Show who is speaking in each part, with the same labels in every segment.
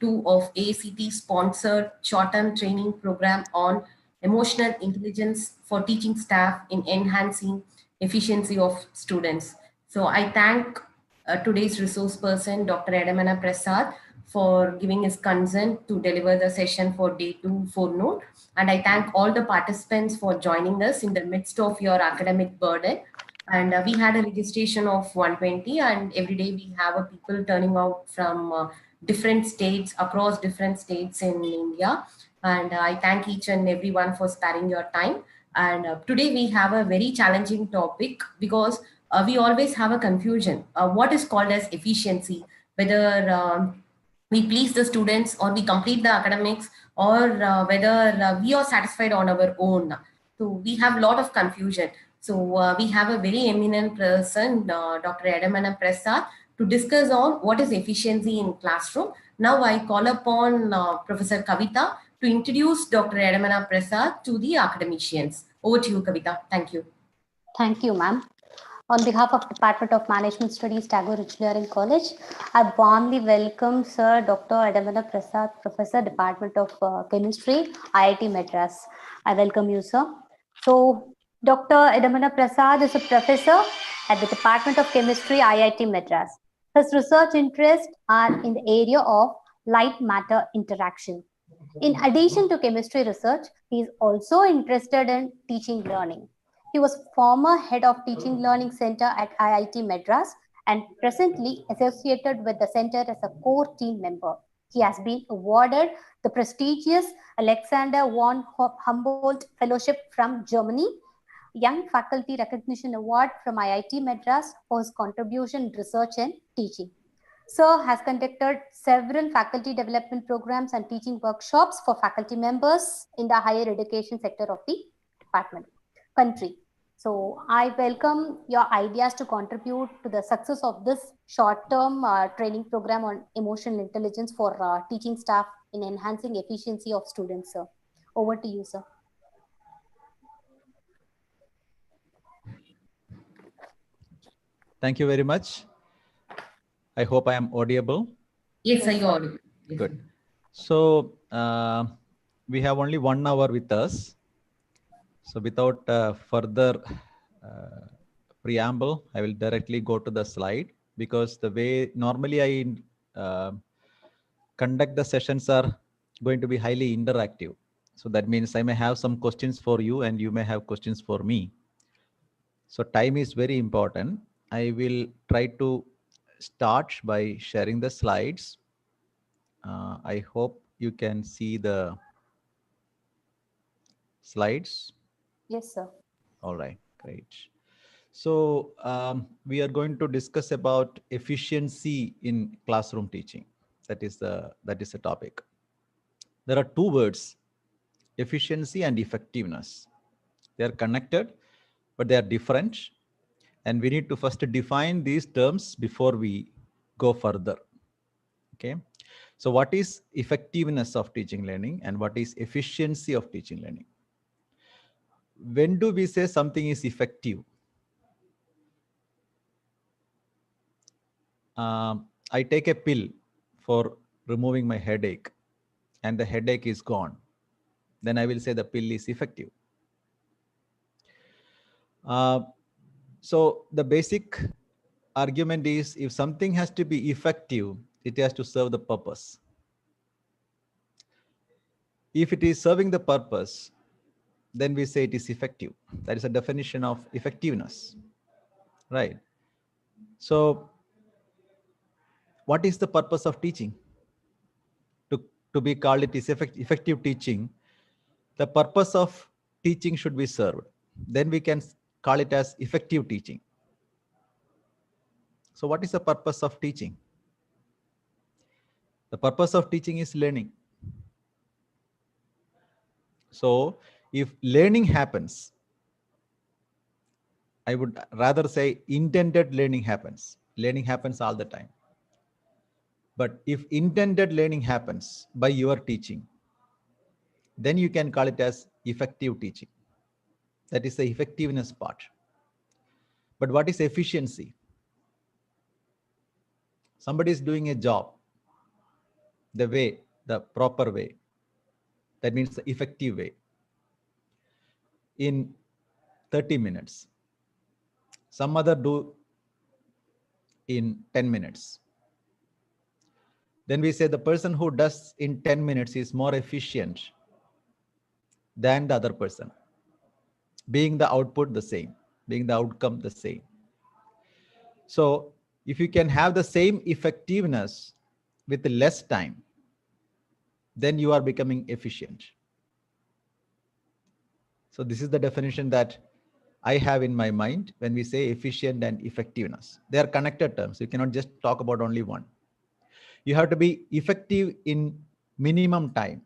Speaker 1: 2 of ACT sponsored short-term training program on emotional intelligence for teaching staff in enhancing efficiency of students. So I thank today's resource person, Dr. Edamana Prasad, for giving his consent to deliver the session for day 2 forenoon. And I thank all the participants for joining us in the midst of your academic burden. And we had a registration of 120, and every day we have a people turning out from different states, across different states in India. And I thank each and everyone for sparing your time. And today we have a very challenging topic because we always have a confusion. What is called as efficiency? Whether we please the students or we complete the academics, or whether we are satisfied on our own. So we have a lot of confusion. So we have a very eminent person, Dr. Edamana Prasad, to discuss on what is efficiency in classroom. Now I call upon Professor Kavita to introduce Dr. Edamana Prasad to the academicians. Over to you, Kavita. Thank you.
Speaker 2: Thank you, ma'am. On behalf of Department of Management Studies, Tagore Engineering College, I warmly welcome Sir Dr. Edamana Prasad, Professor, Department of Chemistry, IIT Madras. I welcome you, sir. So, Dr. Edamana Prasad is a professor at the Department of Chemistry, IIT Madras. His research interests are in the area of light matter interaction. In addition to chemistry research, he is also interested in teaching learning. He was former head of Teaching Learning Center at IIT Madras and presently associated with the center as a core team member. He has been awarded the prestigious Alexander von Humboldt Fellowship from Germany, Young Faculty Recognition Award from IIT Madras for his contribution in research and teaching. Sir has conducted several faculty development programs and teaching workshops for faculty members in the higher education sector of the country. So I welcome your ideas to contribute to the success of this short-term training program on emotional intelligence for teaching staff in enhancing efficiency of students, sir. Over to you, sir.
Speaker 3: Thank you very much. I hope I am audible.
Speaker 1: Yes, sir, you are audible. Yes.
Speaker 3: Good. So we have only 1 hour with us. So without further preamble, I will directly go to the slide, because the way normally I conduct the sessions are going to be highly interactive. So that means I may have some questions for you and you may have questions for me. So time is very important. I will try to start by sharing the slides. I hope you can see the slides.
Speaker 2: Yes, sir.
Speaker 3: All right, great. So we are going to discuss about efficiency in classroom teaching. That is the topic. There are 2 words, efficiency and effectiveness. They are connected, but they are different. And we need to first define these terms before we go further. Okay. So what is effectiveness of teaching learning and what is efficiency of teaching learning? When do we say something is effective? I take a pill for removing my headache and the headache is gone. Then I will say the pill is effective. So the basic argument is, if something has to be effective, it has to serve the purpose. If it is serving the purpose, then we say it is effective. That is a definition of effectiveness, right? So what is the purpose of teaching? To be called it is effective teaching, the purpose of teaching should be served. Then we can call it as effective teaching. So what is the purpose of teaching? The purpose of teaching is learning. So if learning happens, I would rather say intended learning happens. Learning happens all the time. But if intended learning happens by your teaching, then you can call it as effective teaching. That is the effectiveness part. But what is efficiency? Somebody is doing a job the way, the proper way, that means the effective way, in 30 minutes. Some other do in 10 minutes. Then we say the person who does in 10 minutes is more efficient than the other person, being the output the same, being the outcome the same. So if you can have the same effectiveness with less time, then you are becoming efficient. So this is the definition that I have in my mind when we say efficient and effectiveness. They are connected terms. You cannot just talk about only one. You have to be effective in minimum time.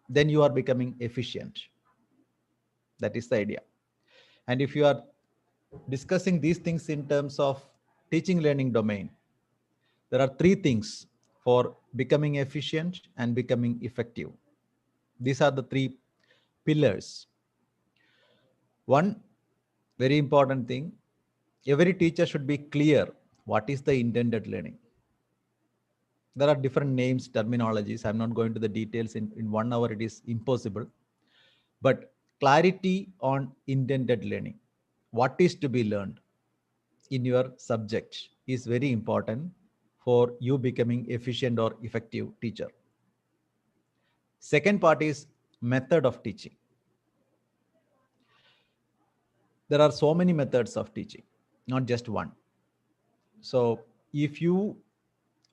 Speaker 3: Then you are becoming efficient. That is the idea. And if you are discussing these things in terms of teaching learning domain, there are three things for becoming efficient and becoming effective. These are the three pillars. One very important thing, every teacher should be clear what is the intended learning. There are different names, terminologies. I'm not going to the details. In 1 hour, it is impossible. But clarity on intended learning, what is to be learned in your subject, is very important for you becoming efficient or effective teacher. Second part is method of teaching. There are so many methods of teaching, not just one. So if you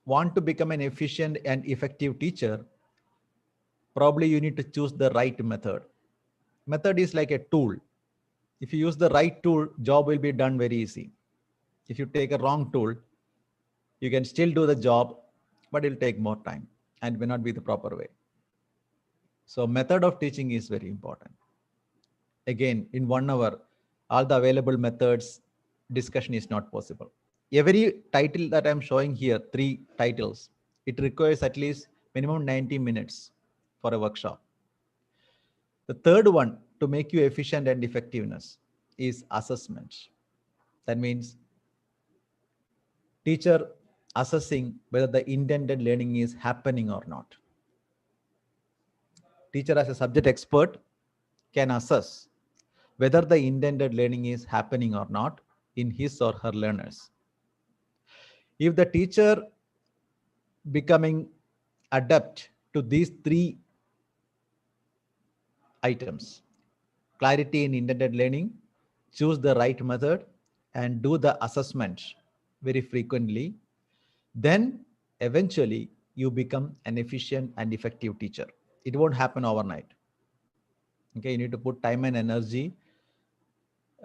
Speaker 3: want to become an efficient and effective teacher, probably you need to choose the right method. Method is like a tool. If you use the right tool, job will be done very easy. If you take a wrong tool, you can still do the job, but it'll take more time and may not be the proper way. So method of teaching is very important. Again, in 1 hour, all the available methods discussion is not possible. Every title that I'm showing here, 3 titles, it requires at least minimum 90 minutes for a workshop. The third one to make you efficient and effectiveness is assessment. That means teacher assessing whether the intended learning is happening or not. Teacher as a subject expert can assess whether the intended learning is happening or not in his or her learners. If the teacher becoming adept to these 3 items, clarity in intended learning, choose the right method, and do the assessment very frequently, then eventually you become an efficient and effective teacher. It won't happen overnight. Okay, you need to put time and energy.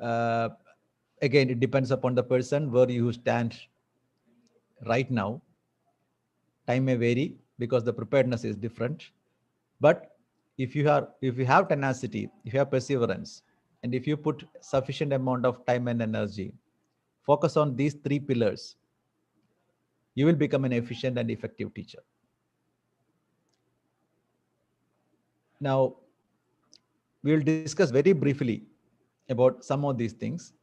Speaker 3: Uh, Again, it depends upon the person where you stand right now. Time may vary because the preparedness is different. But if you have tenacity, if you have perseverance, and if you put sufficient amount of time and energy, focus on these 3 pillars, you will become an efficient and effective teacher. Now, we will discuss very briefly about some of these things.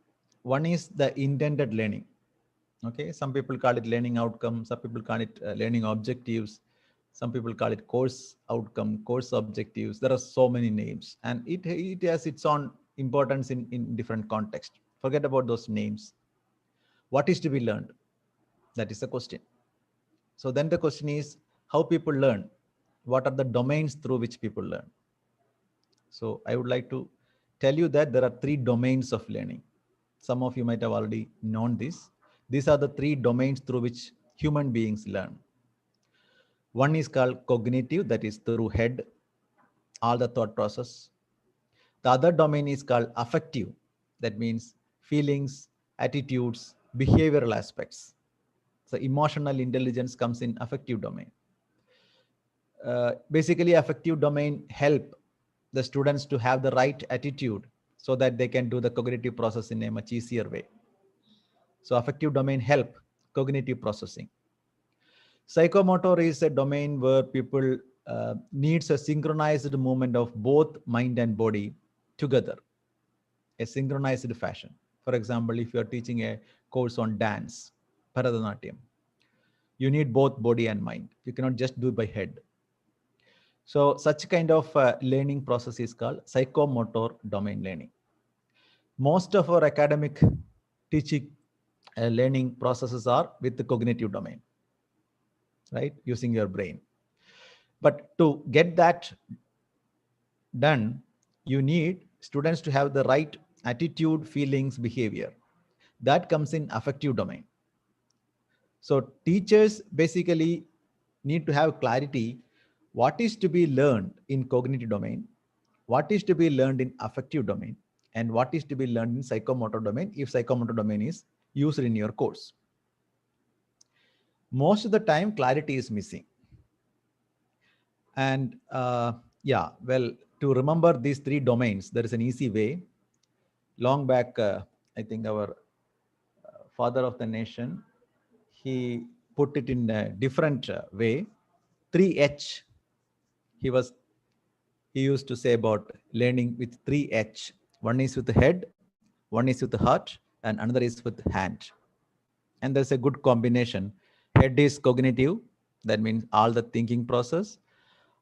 Speaker 3: One is the intended learning. Okay, some people call it learning outcome, some people call it learning objectives, some people call it course outcome, course objectives. There are so many names, and it has its own importance in different contexts. Forget about those names. What is to be learned? That is the question. So then the question is how people learn. What are the domains through which people learn? So I would like to tell you that there are 3 domains of learning. Some of you might have already known this. These are the 3 domains through which human beings learn. One is called cognitive, that is through head, all the thought process. The other domain is called affective, that means feelings, attitudes, behavioral aspects. So emotional intelligence comes in affective domain. Basically, affective domain help the students to have the right attitude so that they can do the cognitive process in a much easier way. So affective domain help cognitive processing. Psychomotor is a domain where people needs a synchronized movement of both mind and body together, a synchronized fashion. For example, if you are teaching a course on dance, Bharatanatyam, you need both body and mind. You cannot just do it by head. So such kind of learning process is called psychomotor domain learning. Most of our academic teaching learning processes are with the cognitive domain, right? Using your brain. But to get that done, you need students to have the right attitude, feelings, behavior. That comes in affective domain. So teachers basically need to have clarity what is to be learned in cognitive domain, what is to be learned in affective domain, and what is to be learned in psychomotor domain if psychomotor domain is used in your course. Most of the time clarity is missing. And yeah, well, to remember these three domains, there is an easy way. Long back, I think our father of the nation, he put it in a different way. 3H. He used to say about learning with 3H. One is with the head, one is with the heart, and another is with hand. And there's a good combination. Head is cognitive, that means all the thinking process.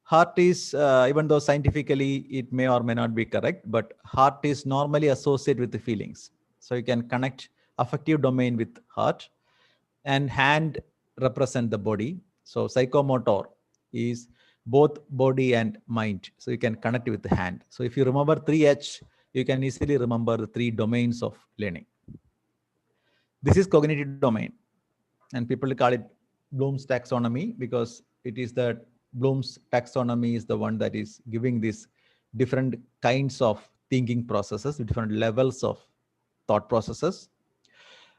Speaker 3: Heart is, even though scientifically it may or may not be correct, but heart is normally associated with the feelings. So you can connect affective domain with heart, and hand represent the body. So psychomotor is both body and mind. So you can connect with the hand. So if you remember 3H, you can easily remember the three domains of learning. This is cognitive domain, and people call it Bloom's taxonomy because it is that Bloom's taxonomy is the one that is giving these different kinds of thinking processes, different levels of thought processes.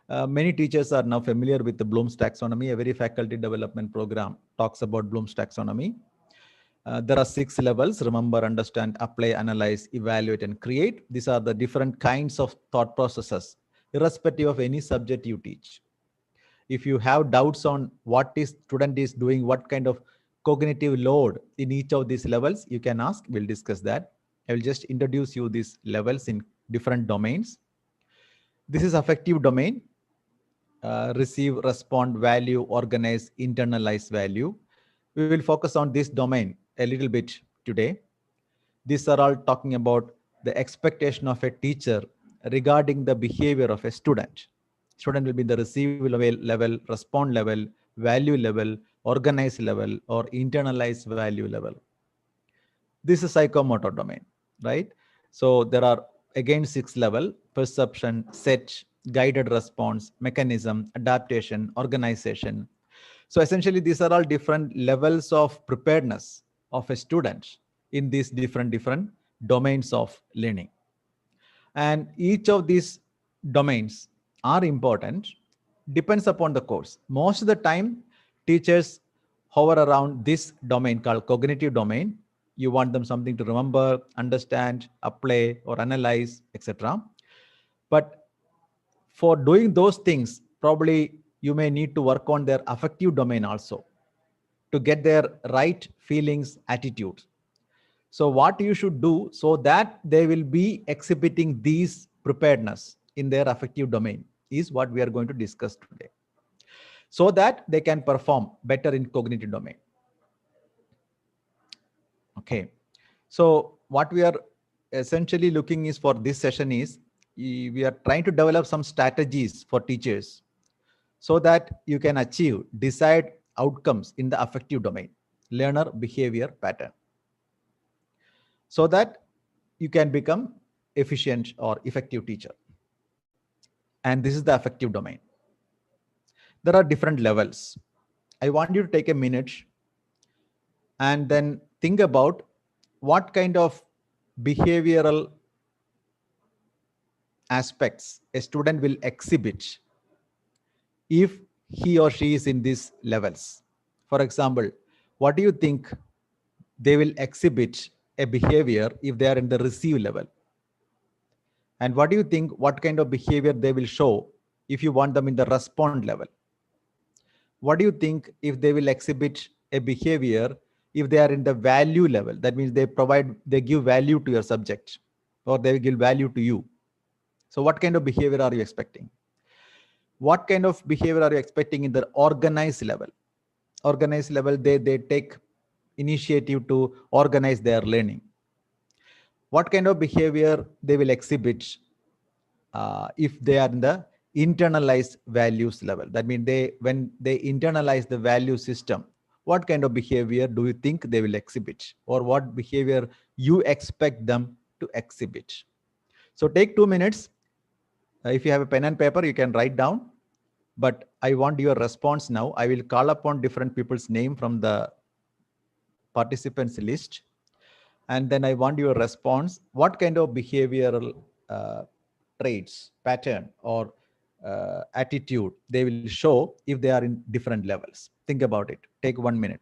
Speaker 3: Many teachers are now familiar with the Bloom's taxonomy. Every faculty development program talks about Bloom's taxonomy. There are 6 levels: remember, understand, apply, analyze, evaluate, and create. These are the different kinds of thought processes, irrespective of any subject you teach. If you have doubts on what is student is doing, what kind of cognitive load in each of these levels, you can ask. We'll discuss that. I will just introduce you these levels in different domains. This is affective domain. Receive, respond, value, organize, internalize value. We will focus on this domain a little bit today. These are all talking about the expectation of a teacher regarding the behavior of a student. Student will be in the receive level, respond level, value level, organize level, or internalize value level. This is psychomotor domain, right? So there are again 6 level: perception, set, guided response, mechanism, adaptation, organization. So essentially these are all different levels of preparedness of a student in these different domains of learning. And each of these domains are important, depends upon the course. Most of the time teachers hover around this domain called cognitive domain. You want them something to remember, understand, apply, or analyze, etc. But for doing those things, probably you may need to work on their affective domain also to get their right feelings, attitudes. So what you should do so that they will be exhibiting these preparedness in their affective domain is what we are going to discuss today, so that they can perform better in cognitive domain. Okay. So what we are essentially looking is for this session is we are trying to develop some strategies for teachers so that you can achieve desired outcomes in the affective domain, learner behavior pattern, so that you can become efficient or effective teacher. And this is the affective domain. There are different levels. I want you to take a minute and then think about what kind of behavioral aspects a student will exhibit if he or she is in these levels. For example, what do you think they will exhibit a behavior if they are in the receive level? And what do you think, what kind of behavior they will show if you want them in the respond level? What do you think if they will exhibit a behavior if they are in the value level? That means they give value to your subject, or they will give value to you. So what kind of behavior are you expecting? What kind of behavior are you expecting in the organized level? Organized level, they take initiative to organize their learning. What kind of behavior they will exhibit if they are in the internalized values level? That means when they internalize the value system, what kind of behavior do you think they will exhibit, or what behavior you expect them to exhibit? So take 2 minutes. If you have a pen and paper, you can write down, but I want your response now. I will call upon different people's name from the participants list, and then I want your response. What kind of behavioral traits, pattern, or attitude they will show if they are in different levels? Think about it. Take 1 minute.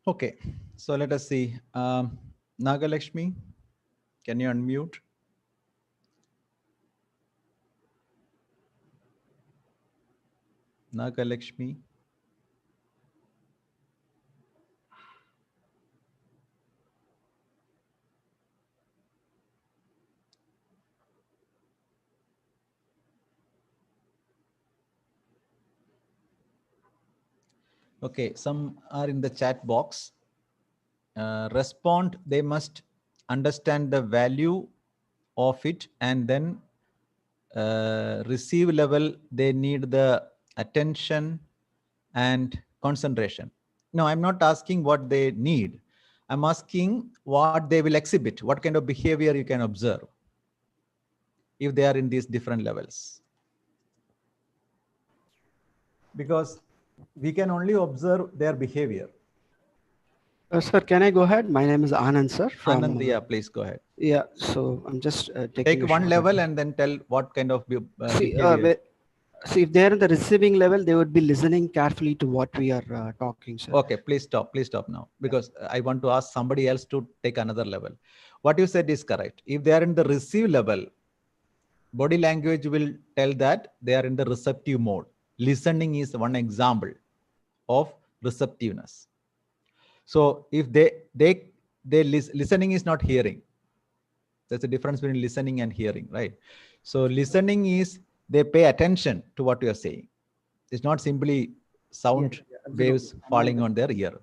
Speaker 3: Okay, so let us see. Nagalakshmi, can you unmute? Nagalakshmi. Okay, some are in the chat box. Respond, they must understand the value of it, and then receive level, they need the attention and concentration. No, I'm not asking what they need. I'm asking what they will exhibit, what kind of behavior you can observe if they are in these different levels. Because we can only observe their behavior.
Speaker 4: Sir, can I go ahead? My name is Anand, sir. From,
Speaker 3: Anand, yeah, please go ahead.
Speaker 4: Yeah, so I'm just taking
Speaker 3: Take
Speaker 4: a
Speaker 3: one
Speaker 4: shot
Speaker 3: level
Speaker 4: at
Speaker 3: and then tell what kind of
Speaker 4: See,
Speaker 3: behavior.
Speaker 4: see, if they're in the receiving level, they would be listening carefully to what we are talking, sir.
Speaker 3: Okay, please stop now, because I want to ask somebody else to take another level. What you said is correct. If they are in the receive level, body language will tell that they are in the receptive mode. Listening is one example of receptiveness. So if listening is not hearing. There's a difference between listening and hearing, right? So listening is they pay attention to what you are saying. It's not simply sound waves falling on their ear.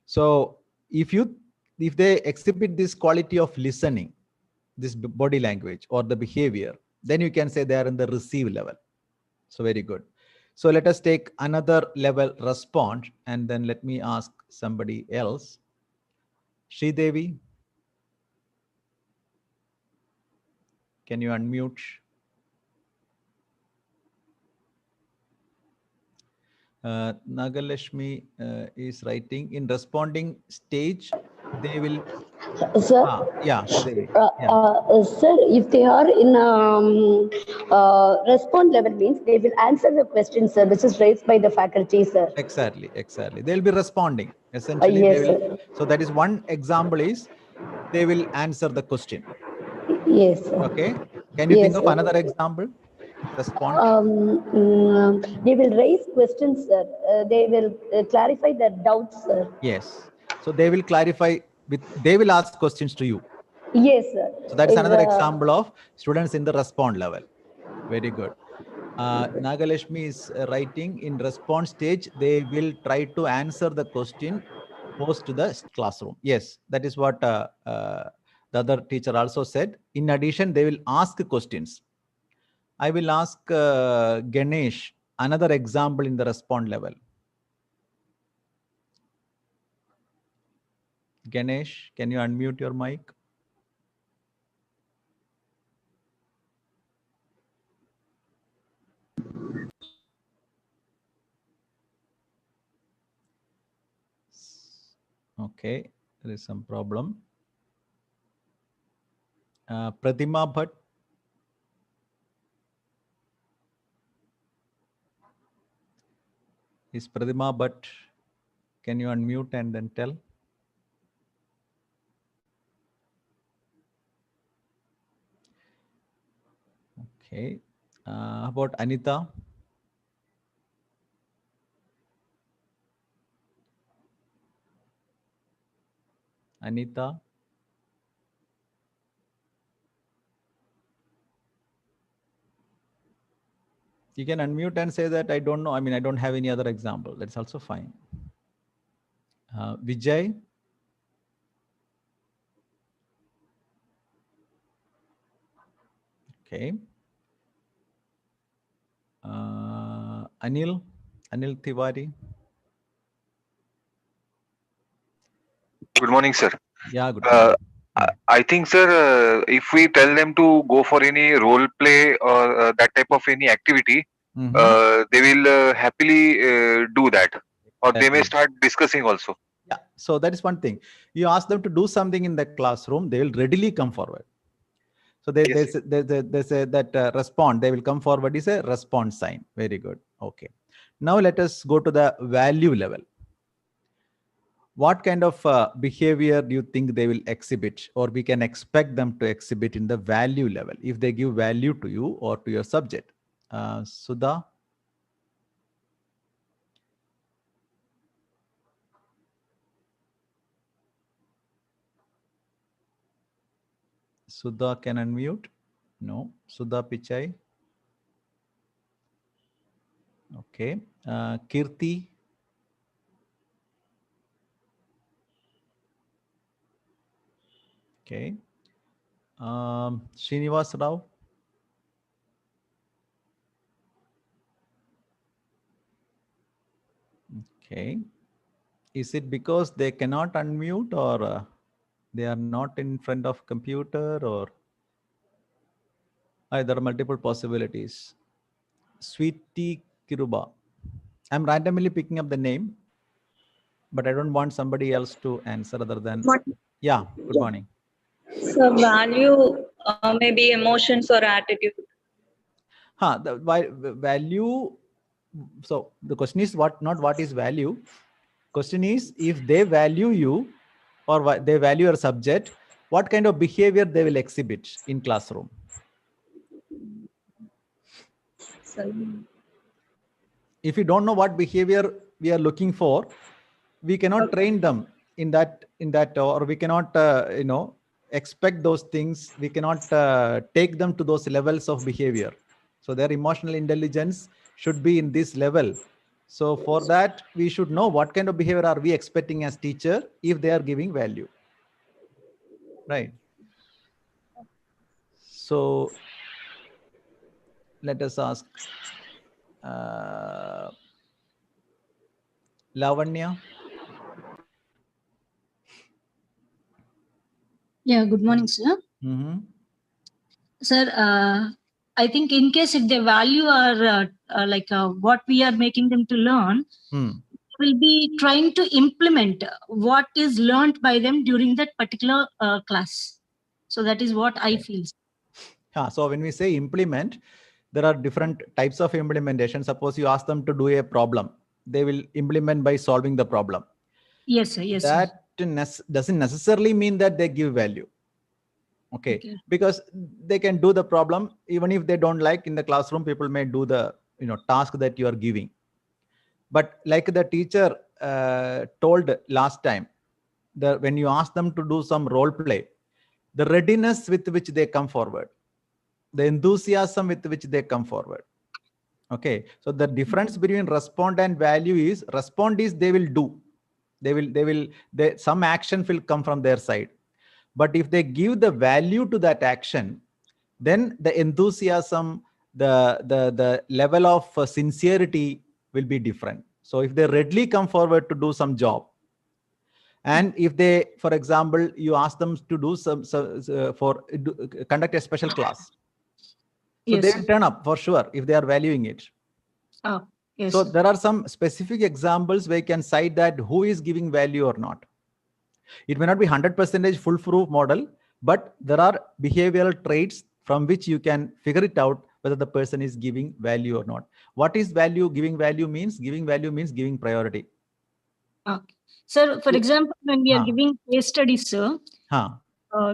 Speaker 3: So if they exhibit this quality of listening, this body language or the behavior, then you can say they are in the receive level. So very good. So let us take another level, respond, and then let me ask somebody else. Sridevi, can you unmute? Nagalashmi is writing, in responding stage, they will.
Speaker 5: Sir,
Speaker 3: Yeah, Sridevi.
Speaker 5: sir, if they are in respond level means they will answer the question, sir, which is raised by the faculty, sir.
Speaker 3: Exactly. They'll be responding. Essentially,
Speaker 5: Yes,
Speaker 3: they will.
Speaker 5: sir.
Speaker 3: So that is one example is they will answer the question.
Speaker 5: Yes, sir.
Speaker 3: Okay. Can you think
Speaker 5: Yes,
Speaker 3: of
Speaker 5: sir.
Speaker 3: another example? Respond.
Speaker 5: They will raise questions, sir. They will clarify their doubts, sir.
Speaker 3: Yes. So they will clarify they will ask questions to you.
Speaker 5: Yes, sir.
Speaker 3: So that is another example of students in the respond level. Very good. Nagalashmi is writing, in response stage, they will try to answer the question posed to the classroom. Yes, that is what the other teacher also said. In addition, they will ask questions. I will ask Ganesh another example in the respond level. Ganesh, can you unmute your mic? Okay, there is some problem. Pratima Bhatt. Is Pratima Bhatt? Can you unmute and then tell? Okay. How about Anita? Anita? You can unmute and say that I don't know. I mean, I don't have any other example. That's also fine. Vijay? Okay. Anil Tiwari.
Speaker 6: Good morning, sir.
Speaker 3: Yeah, good morning.
Speaker 6: I think, sir, if we tell them to go for any role play or that type of any activity, they will happily do that, or they may start discussing also.
Speaker 3: Yeah, so that is one thing. You ask them to do something in the classroom, they will readily come forward. So they say that respond, they will come forward is a response sign. Very good. Okay. Now let us go to the value level. What kind of behavior do you think they will exhibit, or we can expect them to exhibit in the value level if they give value to you or to your subject? Sudha? Sudha can unmute? No. Sudha Pichai? Okay. Kirti? Okay. Srinivas Rao? Okay. Is it because they cannot unmute, or they are not in front of computer, or there are multiple possibilities? Sweetie Kiruba. I'm randomly picking up the name, but I don't want somebody else to answer other than. Yeah, good morning.
Speaker 7: So value maybe emotions or attitude.
Speaker 3: The value. So the question is not what is value. Question is, if they value you or they value your subject, what kind of behavior they will exhibit in classroom? If you don't know what behavior we are looking for, we cannot train them in that, or we cannot, expect those things. We cannot take them to those levels of behavior. So their emotional intelligence should be in this level. So for that, we should know what kind of behavior are we expecting as teacher if they are giving value, right? So let us ask Lavanya.
Speaker 8: Yeah, good morning, sir. Sir, I think in case if they value our what we are making them to learn, will be trying to implement what is learned by them during that particular class. So that is what I feel.
Speaker 3: So when we say implement, there are different types of implementation. Suppose you ask them to do a problem, they will implement by solving the problem.
Speaker 8: Yes, sir. Yes,
Speaker 3: that doesn't necessarily mean that they give value. Okay. Because they can do the problem even if they don't like. In the classroom, people may do the task that you are giving. But like the teacher told last time, when you ask them to do some role play, the readiness with which they come forward, the enthusiasm with which they come forward. Okay. So the difference between respond and value is, respond is they will do. Some action will come from their side. But if they give the value to that action, then the enthusiasm, the level of sincerity will be different. So if they readily come forward to do some job, and if they, for example, you ask them to do conduct a special class, so they will turn up for sure if they are valuing it.
Speaker 8: Oh, yes.
Speaker 3: So there are some specific examples where you can cite that who is giving value or not. It may not be 100% full proof model, but there are behavioral traits from which you can figure it out whether the person is giving value or not. What is value? Giving value means giving priority.
Speaker 8: Okay. Sir, for example, when we are giving case studies, sir,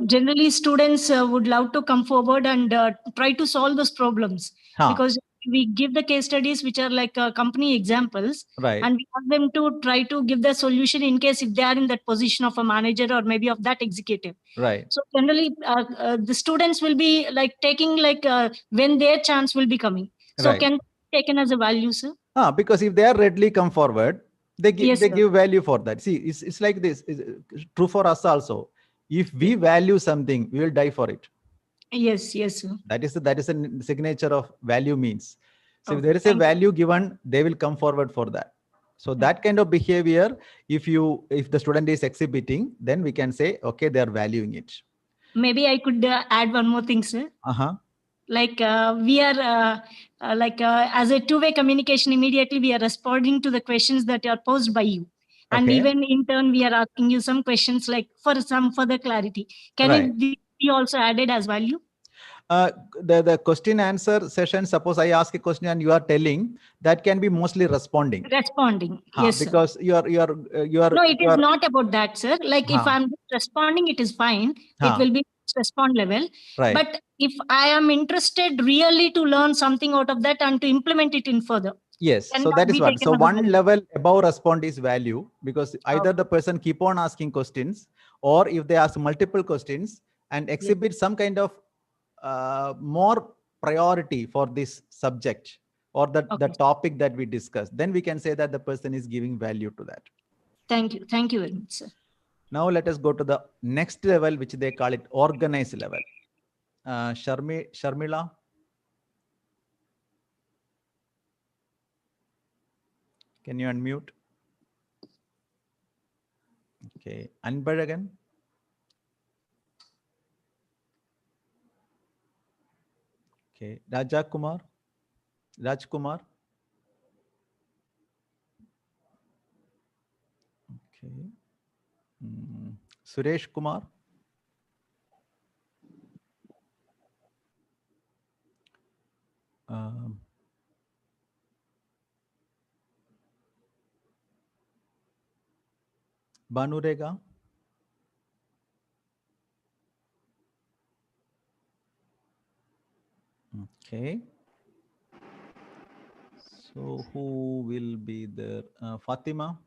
Speaker 8: generally students would love to come forward and try to solve those problems, because we give the case studies which are like company examples,
Speaker 3: right,
Speaker 8: and we want them to try to give the solution in case if they are in that position of a manager or maybe of that executive.
Speaker 3: Right.
Speaker 8: So generally the students will be like taking like when their chance will be coming. So can be taken as a value, sir?
Speaker 3: Because if they are readily come forward, they give,
Speaker 8: Yes,
Speaker 3: they give value for that. See, it's like this. It's true for us also. If we value something, we will die for it.
Speaker 8: Yes, yes, sir.
Speaker 3: That is a signature of value means. So if there is a value given, they will come forward for that. So that kind of behavior, if the student is exhibiting, then we can say, okay, they are valuing it.
Speaker 8: Maybe I could add one more thing, sir. Like we are as a two-way communication, immediately we are responding to the questions that are posed by you. And even in turn, we are asking you some questions like for some further clarity. Can it be also added as value?
Speaker 3: The question answer session, suppose I ask a question and you are telling, that can be mostly responding.
Speaker 8: Yes,
Speaker 3: because
Speaker 8: sir.
Speaker 3: you are
Speaker 8: No, it is not about that, sir. Like if I'm responding, it is fine. It will be respond level.
Speaker 3: Right.
Speaker 8: But if I am interested really to learn something out of that and to implement it in further.
Speaker 3: Yes. So that is what. So one level above respond is value, because either the person keep on asking questions, or if they ask multiple questions and exhibit some kind of more priority for this subject or the topic that we discussed, then we can say that the person is giving value to that.
Speaker 8: Thank you. Thank you very much, sir.
Speaker 3: Now let us go to the next level, which they call it organized level. Sharmila. Can you unmute? Okay. Anbaragan. Okay. Rajkumar. Okay. Suresh Kumar. Banurega. Okay. So who will be there? Fatima.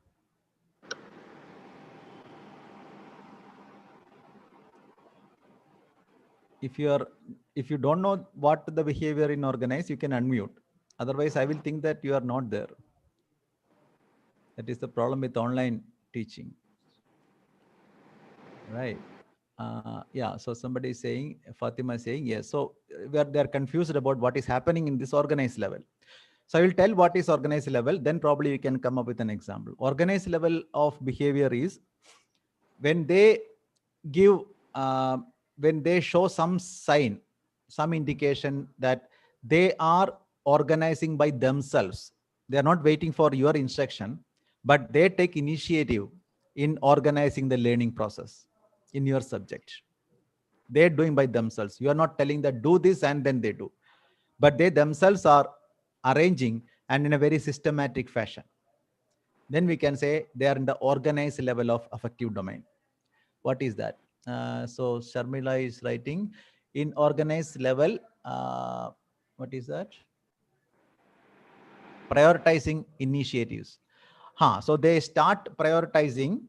Speaker 3: If you don't know what the behavior in organize, you can unmute. Otherwise, I will think that you are not there. That is the problem with online teaching. Right. Yeah. So somebody is saying, Fatima is saying, yes. So they're confused about what is happening in this organized level. So I will tell what is organized level, then probably you can come up with an example. Organized level of behavior is when they give, when they show some sign, some indication that they are organizing by themselves. They are not waiting for your instruction, but they take initiative in organizing the learning process in your subject. They're doing by themselves. You are not telling that do this and then they do, but they themselves are arranging and in a very systematic fashion. Then we can say they are in the organized level of affective domain. What is that? So Sharmila is writing in organized level. What is that? Prioritizing initiatives. So they start prioritizing,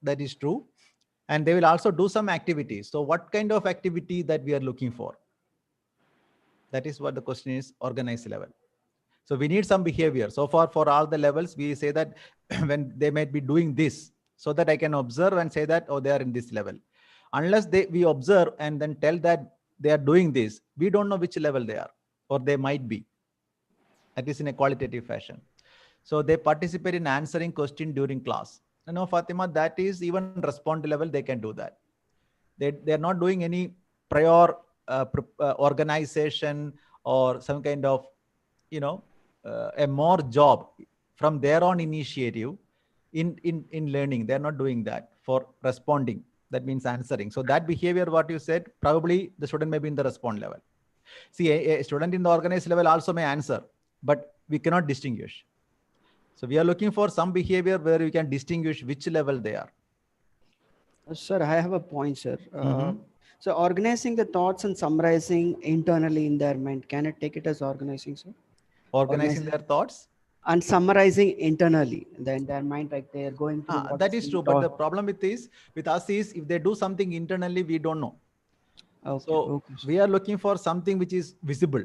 Speaker 3: that is true. And they will also do some activities. So what kind of activity that we are looking for? That is what the question is, organized level. So we need some behavior. So far, for all the levels, we say that when they might be doing this, so that I can observe and say that, oh, they are in this level. Unless we observe and then tell that they are doing this, we don't know which level they are. or they might be, at least in a qualitative fashion. So they participate in answering question during class. Fatima, that is even respond level, they can do that. They're not doing any prior organization or some kind of, a more job from their own initiative in learning. They're not doing that for responding. That means answering. So that behavior, what you said, probably the student may be in the respond level. See, a student in the organized level also may answer, but we cannot distinguish. So we are looking for some behavior where we can distinguish which level they are.
Speaker 4: Sir, I have a point, sir. So organizing the thoughts and summarizing internally in their mind, can I take it as organizing, sir?
Speaker 3: Organizing their thoughts?
Speaker 4: And summarizing internally in their mind, like they are going through what
Speaker 3: that is true. But the problem with us is if they do something internally, we don't know.
Speaker 4: Okay,
Speaker 3: so we are looking for something which is visible.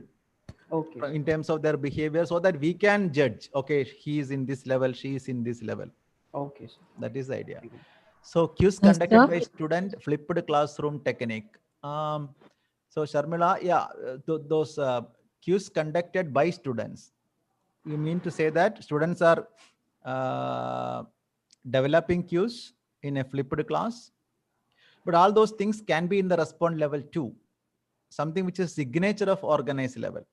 Speaker 3: Okay. In terms of their behavior, so that we can judge, okay, he is in this level, she is in this level.
Speaker 4: Okay, sir.
Speaker 3: That is the idea. So quiz conducted by student, flipped classroom technique. So Sharmila, yeah, those quiz conducted by students. You mean to say that students are developing cues in a flipped class? But all those things can be in the respond level too. Something which is signature of organized level.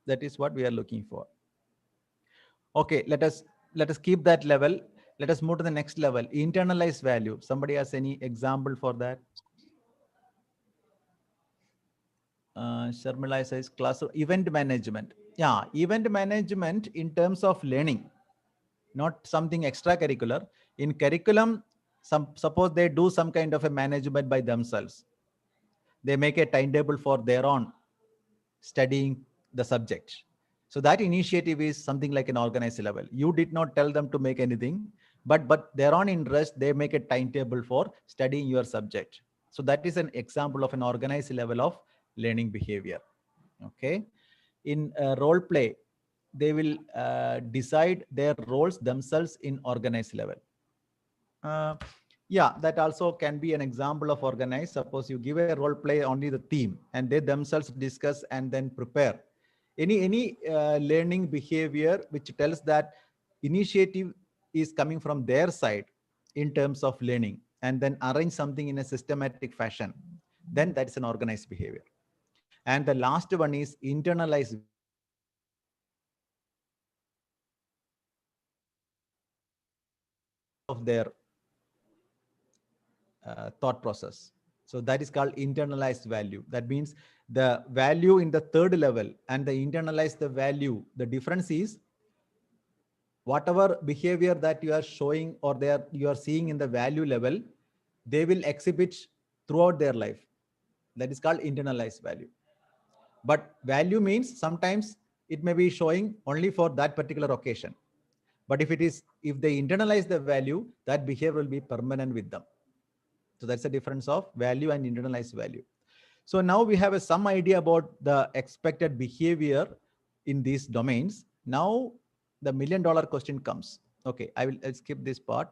Speaker 3: That is what we are looking for. Okay, let us keep that level. Let us move to the next level. Internalized value. Somebody has any example for that? Sharmila says class event management. Yeah, event management in terms of learning, not something extracurricular. In curriculum, suppose they do some kind of a management by themselves. They make a timetable for their own studying the subject. So that initiative is something like an organized level. You did not tell them to make anything, but their own interest, they make a timetable for studying your subject. So that is an example of an organized level of learning behavior. Okay. In role play, they will decide their roles themselves in organized level. Yeah, that also can be an example of organized. Suppose you give a role play only the theme and they themselves discuss and then prepare. Any learning behavior which tells that initiative is coming from their side in terms of learning and then arrange something in a systematic fashion, then that is an organized behavior. And the last one is internalized value. Of their thought process. So that is called internalized value. That means the value in the third level and the internalized the value. The difference is whatever behavior that you are showing or you are seeing in the value level, they will exhibit throughout their life. That is called internalized value. But value means sometimes it may be showing only for that particular occasion. But if they internalize the value, that behavior will be permanent with them. So that's the difference of value and internalized value. So now we have some idea about the expected behavior in these domains. Now the $1 million question comes. Okay, I'll skip this part.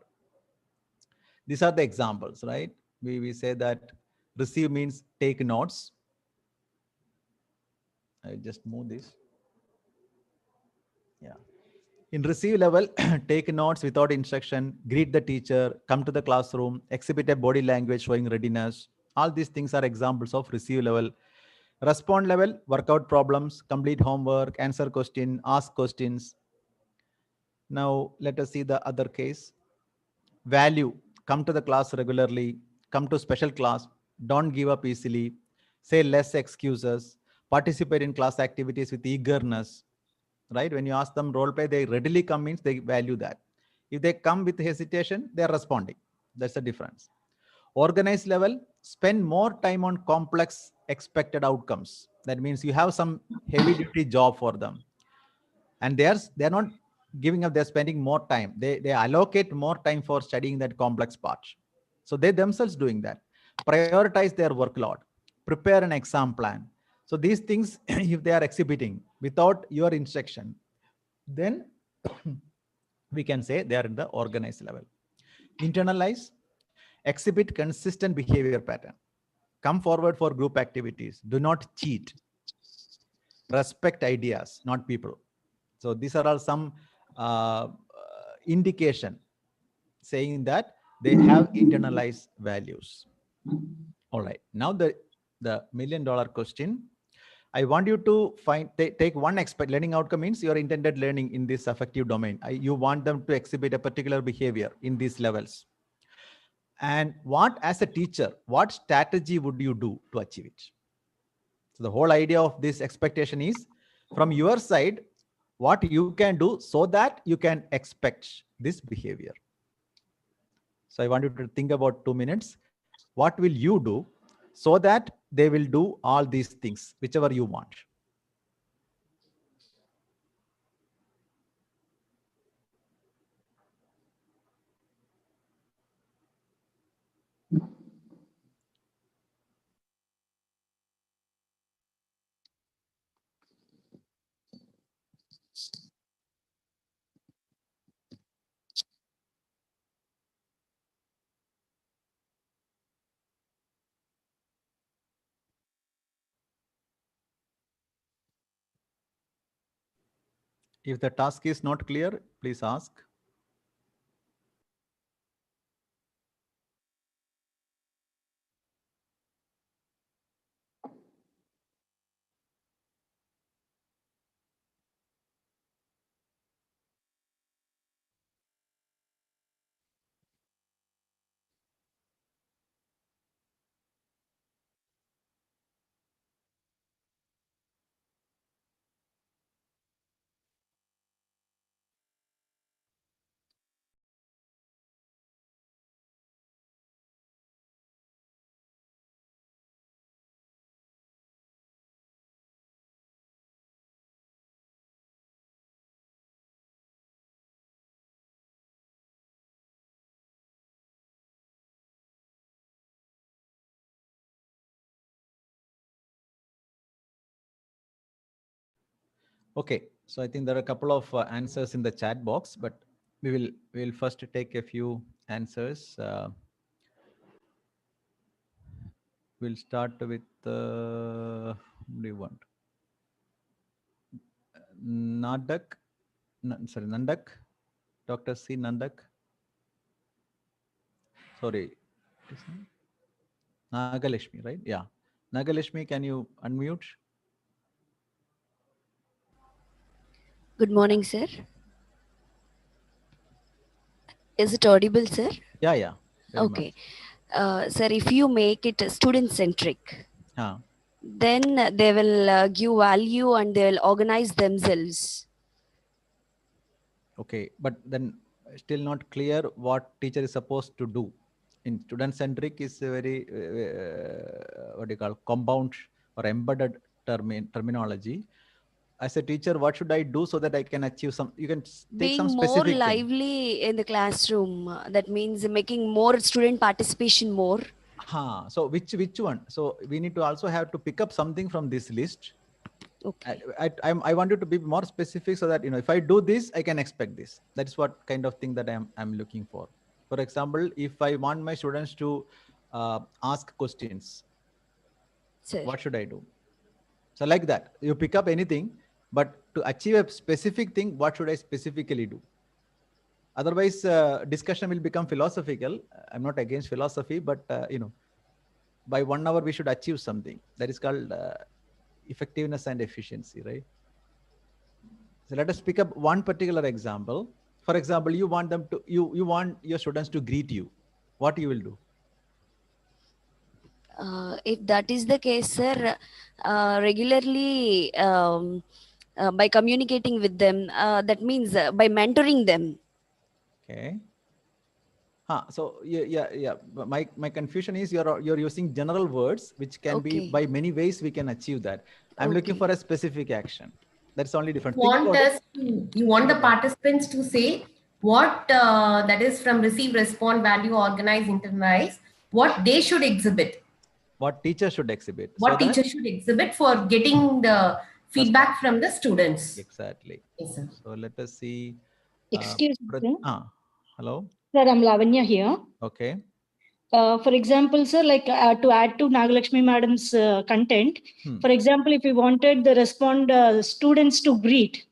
Speaker 3: These are the examples, right? We say that receive means take notes. I just move this. Yeah. In receive level, take notes without instruction, greet the teacher, come to the classroom, exhibit a body language showing readiness. All these things are examples of receive level. Respond level, work out problems, complete homework, answer question, ask questions. Now let us see the other case. Value, come to the class regularly, come to special class, don't give up easily, say less excuses, participate in class activities with eagerness. Right? When you ask them role play, they readily come means they value that. If they come with hesitation, they are responding. That's the difference. Organized level, spend more time on complex expected outcomes. That means you have some heavy duty job for them. And they're not giving up, they're spending more time. They allocate more time for studying that complex part. So they themselves doing that. Prioritize their workload, prepare an exam plan. So these things, if they are exhibiting without your instruction, then we can say they are in the organized level. Internalize, exhibit consistent behavior pattern. Come forward for group activities. Do not cheat. respect ideas, not people. So these are all some indication saying that they have internalized values. All right. Now the $1 million question. I want you to take one learning outcome means your intended learning in this affective domain. You want them to exhibit a particular behavior in these levels. And what, as a teacher, what strategy would you do to achieve it? So the whole idea of this expectation is from your side, what you can do so that you can expect this behavior. So I want you to think about 2 minutes. What will you do so that they will do all these things, whichever you want? If the task is not clear, please ask. Okay, so I think there are a couple of answers in the chat box, but we will first take a few answers. We'll start with what do you want? Nandak, Dr. C. Nandak. Sorry, Nagalashmi, right? Yeah, Nagalashmi, can you unmute?
Speaker 9: Good morning, sir. Is it audible, sir?
Speaker 3: Yeah.
Speaker 9: Okay. Sir, if you make it student-centric, then they will give value and they will organize themselves.
Speaker 3: Okay, but then still not clear what teacher is supposed to do. In student-centric is a very, what do you call, compound or embedded terminology. As a teacher, what should I do so that I can achieve some, you can take some specific
Speaker 9: Being more lively in the classroom, that means making more student participation more.
Speaker 3: So which one? So we need to also have to pick up something from this list.
Speaker 9: Okay.
Speaker 3: I want you to be more specific so that, if I do this, I can expect this. That is what kind of thing that I'm looking for. For example, if I want my students to ask questions,
Speaker 9: Sir.
Speaker 3: What should I do? So like that, you pick up anything, but to achieve a specific thing, what should I specifically do? Otherwise, discussion will become philosophical. I'm not against philosophy, but by 1 hour, we should achieve something. That is called effectiveness and efficiency, right? So let us pick up one particular example. For example, you want them to, you want your students to greet you. What you will do?
Speaker 9: If that is the case, sir, regularly by communicating with them, that means by mentoring them.
Speaker 3: Okay. So yeah. My confusion is you're using general words, which can be by many ways we can achieve that. I'm looking for a specific action. That's only different.
Speaker 1: You want the participants to say what that is from receive, respond, value, organize, internalize, what they should exhibit.
Speaker 3: What teacher should exhibit.
Speaker 1: What teacher should exhibit for getting the feedback from the students.
Speaker 3: Exactly.
Speaker 1: Yes, sir.
Speaker 3: So let us see.
Speaker 10: Excuse me.
Speaker 3: Hello.
Speaker 10: Sir, I'm Lavanya here.
Speaker 3: Okay.
Speaker 8: For example, sir, like to add to Nagalakshmi Madam's content, for example, if we wanted the students to greet,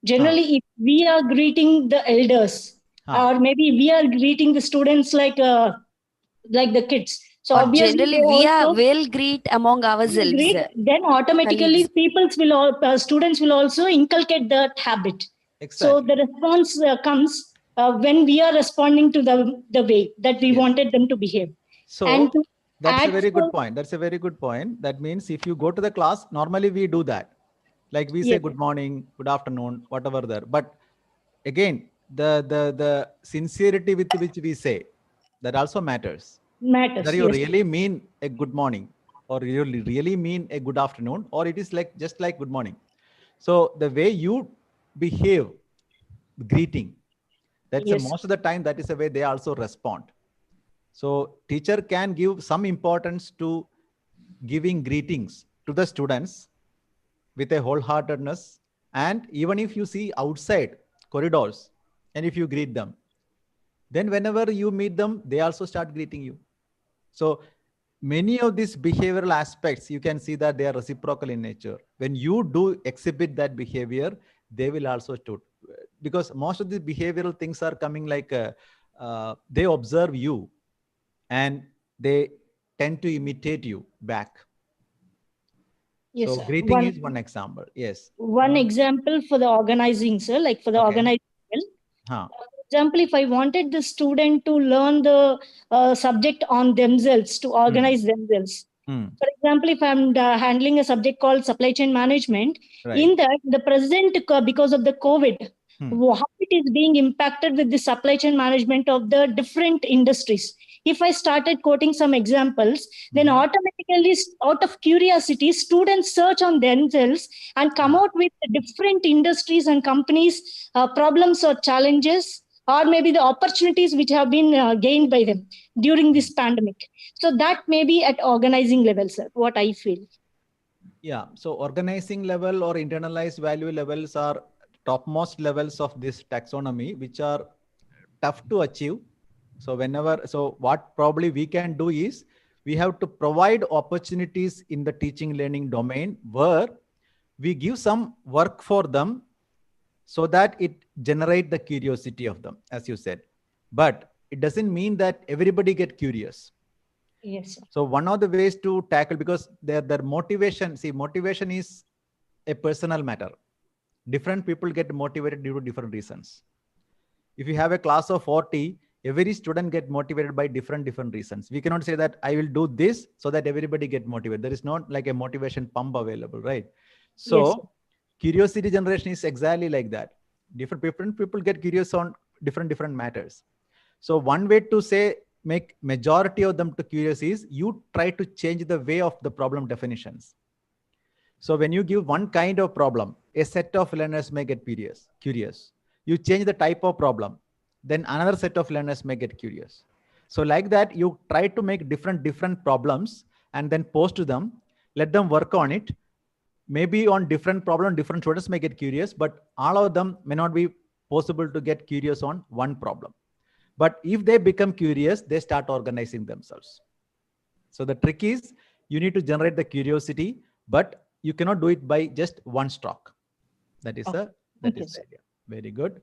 Speaker 8: generally, if we are greeting the elders, or maybe we are greeting the students like the kids. So
Speaker 9: or
Speaker 8: obviously,
Speaker 9: generally
Speaker 8: they also
Speaker 9: will greet among ourselves.
Speaker 8: greet, then automatically students will also inculcate that habit.
Speaker 3: Exactly.
Speaker 8: So the response comes when we are responding to the way that we wanted them to behave.
Speaker 3: So
Speaker 8: and
Speaker 3: that's a very good point. That's a very good point. That means if you go to the class, normally we do that. Like we say good morning, good afternoon, whatever there. But again, the sincerity with which we say, that also matters. Whether you really mean a good morning, or you really mean a good afternoon, or it is like just like good morning. So the way you behave, greeting, that's most of the time that is the way they also respond. So teacher can give some importance to giving greetings to the students with a wholeheartedness. And even if you see outside corridors and if you greet them, then whenever you meet them, they also start greeting you. So many of these behavioral aspects, you can see that they are reciprocal in nature. When you do exhibit that behavior, they will also do. Because most of the behavioral things are coming like they observe you and they tend to imitate you back.
Speaker 8: Yes,
Speaker 3: so greeting is one example. Yes.
Speaker 8: One example for the organizing, sir, like for the organizing. For example, if I wanted the student to learn the subject on themselves, to organize themselves. For example, if I'm handling a subject called supply chain management, in that the present, because of the COVID, how it is being impacted with the supply chain management of the different industries. If I started quoting some examples, then automatically, out of curiosity, students search on themselves and come out with different industries and companies, problems or challenges, or maybe the opportunities which have been gained by them during this pandemic. So that may be at organizing level, sir, what I feel.
Speaker 3: Yeah. So organizing level or internalized value levels are topmost levels of this taxonomy, which are tough to achieve. So what probably we can do is we have to provide opportunities in the teaching learning domain where we give some work for them so that it generate the curiosity of them, as you said. But it doesn't mean that everybody get curious.
Speaker 8: Yes, sir.
Speaker 3: So one of the ways to tackle, because their motivation, motivation is a personal matter. Different people get motivated due to different reasons. If you have a class of 40, every student get motivated by different reasons. We cannot say that I will do this so that everybody get motivated. There is not like a motivation pump available, right? So curiosity generation is exactly like that. Different people get curious on different matters. So one way to make majority of them to curious is you try to change the way of the problem definitions. So when you give one kind of problem, a set of learners may get curious. You change the type of problem, then another set of learners may get curious. So like that, you try to make different problems and then post to them, let them work on it. Maybe on different problem, different students may get curious, but all of them may not be possible to get curious on one problem. But if they become curious, they start organizing themselves. So the trick is you need to generate the curiosity, but you cannot do it by just one stroke. That is the idea. Very good.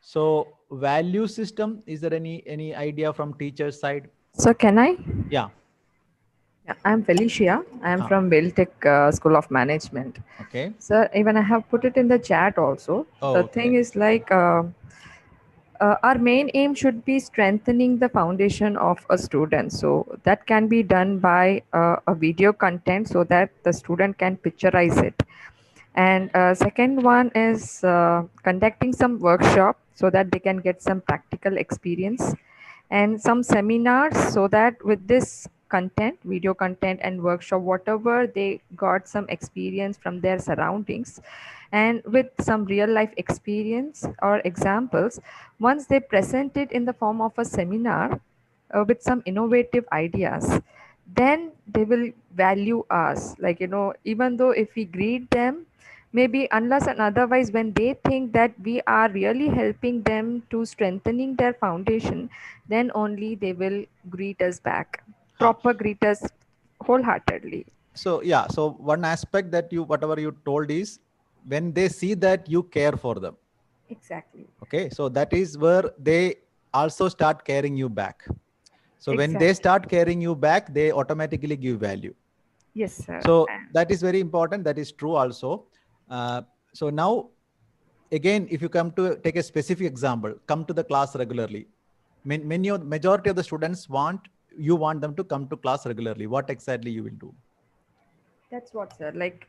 Speaker 3: So value system, is there any idea from teacher's side?
Speaker 10: So can I?
Speaker 3: Yeah.
Speaker 10: I'm Felicia. I'm from Beltech School of Management.
Speaker 3: Okay.
Speaker 10: So even I have put it in the chat also. The thing is like our main aim should be strengthening the foundation of a student. So that can be done by a video content so that the student can picturize it. And second one is conducting some workshop so that they can get some practical experience, and some seminars so that with this content, video content and workshop, whatever they got some experience from their surroundings and with some real life experience or examples, once they present it in the form of a seminar with some innovative ideas, then they will value us. Like, even though if we greet them, maybe unless and otherwise, when they think that we are really helping them to strengthening their foundation, then only they will greet us back, proper greet us wholeheartedly.
Speaker 3: So yeah, so one aspect that you, whatever you told is when they see that you care for them.
Speaker 10: Exactly.
Speaker 3: Okay, so that is where they also start caring you back. So when they start caring you back, they automatically give value.
Speaker 10: Yes, sir.
Speaker 3: So that is very important. That is true also. So now, again, if you come to take a specific example, come to the class regularly. Majority of the students you want them to come to class regularly. What exactly you will do?
Speaker 10: That's what, sir. Like,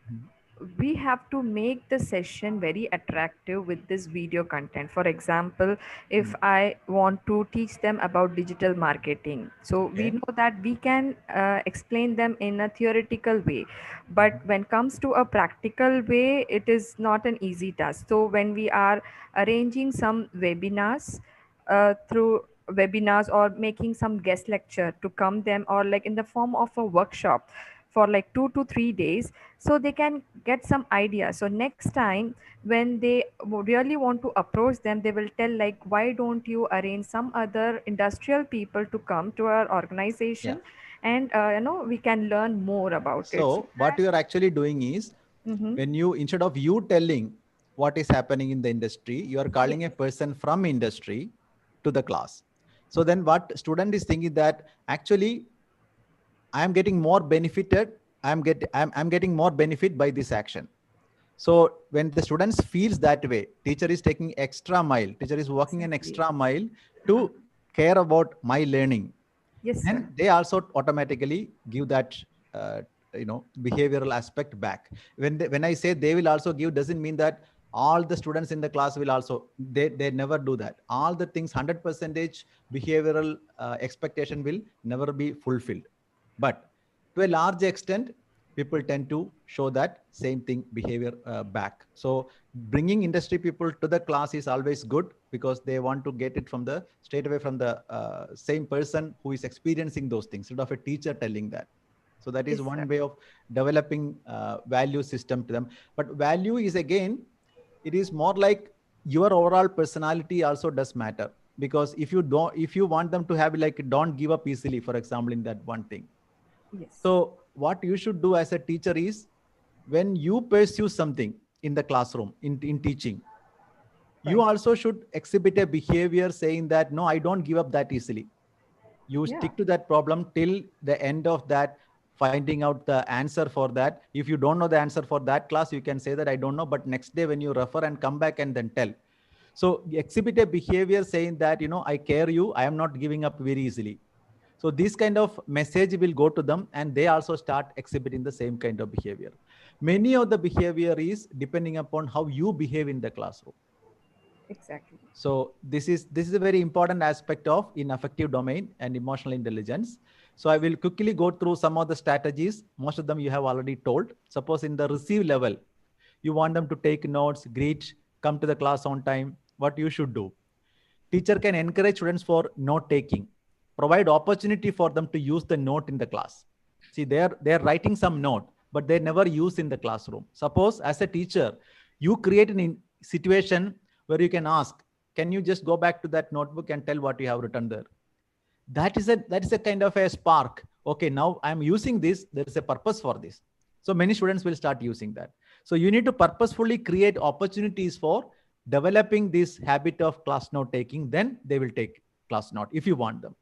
Speaker 10: we have to make the session very attractive with this video content. For example, if I want to teach them about digital marketing, so we know that we can explain them in a theoretical way, but when comes to a practical way, it is not an easy task. So when we are arranging some webinars, through webinars or making some guest lecture to come them, or like in the form of a workshop for like 2 to 3 days, so they can get some idea. So next time when they really want to approach them, they will tell like, why don't you arrange some other industrial people to come to our organization, and we can learn more about it.
Speaker 3: So what you are actually doing is, when you, instead of you telling what is happening in the industry, you are calling a person from industry to the class. So then what student is thinking that actually I am getting more benefited. I'm getting more benefit by this action. So when the students feels that way, teacher is taking extra mile, teacher is walking an extra mile to care about my learning.
Speaker 10: Yes,
Speaker 3: then
Speaker 10: sir.
Speaker 3: they also automatically give that behavioral aspect back. When I say they will also give, doesn't mean that all the students in the class will also, they never do that. All the things 100% behavioral expectation will never be fulfilled, but to a large extent people tend to show that same thing behavior back. So bringing industry people to the class is always good, because they want to get it from the straight away from the same person who is experiencing those things, instead of a teacher telling that. So that is one way of developing value system to them. But value is, again, it is more like your overall personality also does matter, because if you want them to have like, don't give up easily, for example, in that one thing. So what you should do as a teacher is, when you pursue something in the classroom, in teaching, you also should exhibit a behavior saying that, no, I don't give up that easily. You stick to that problem till the end of that, finding out the answer for that. If you don't know the answer for that class, you can say that I don't know, but next day when you refer and come back and then tell. So exhibit a behavior saying that, I care you, I am not giving up very easily. So this kind of message will go to them, and they also start exhibiting the same kind of behavior. Many of the behavior is depending upon how you behave in the classroom.
Speaker 10: Exactly.
Speaker 3: So this is a very important aspect of in affective domain and emotional intelligence. So I will quickly go through some of the strategies. Most of them you have already told. Suppose in the receive level, you want them to take notes, greet, come to the class on time. What you should do? Teacher can encourage students for note taking, provide opportunity for them to use the note in the class. See, they're writing some note, but they never use in the classroom. Suppose as a teacher, you create a situation where you can ask, can you just go back to that notebook and tell what you have written there? That is a kind of a spark. Okay, now I'm using this. There is a purpose for this. So many students will start using that. So you need to purposefully create opportunities for developing this habit of class note taking. Then they will take class note if you want them.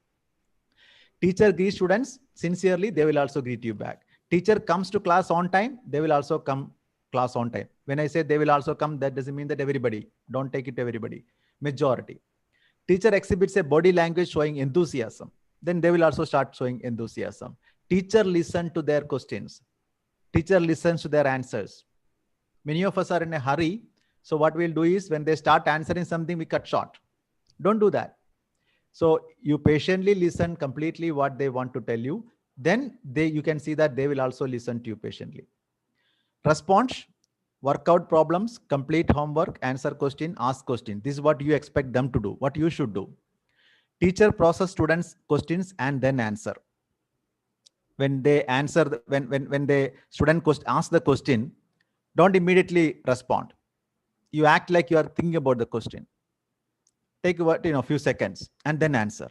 Speaker 3: Teacher greets students sincerely, they will also greet you back. Teacher comes to class on time, they will also come class on time. When I say they will also come, that doesn't mean that everybody. Don't take it to everybody. Majority. Teacher exhibits a body language showing enthusiasm. Then they will also start showing enthusiasm. Teacher listens to their questions. Teacher listens to their answers. Many of us are in a hurry. So what we'll do is, when they start answering something, we cut short. Don't do that. So you patiently listen completely what they want to tell you. Then you can see that they will also listen to you patiently. Response, work out problems, complete homework, answer question, ask question. This is what you expect them to do, what you should do. Teacher process students' questions and then answer. When they answer, when the student ask the question, Don't immediately respond. You act like you are thinking about the question. Take a few seconds and then answer.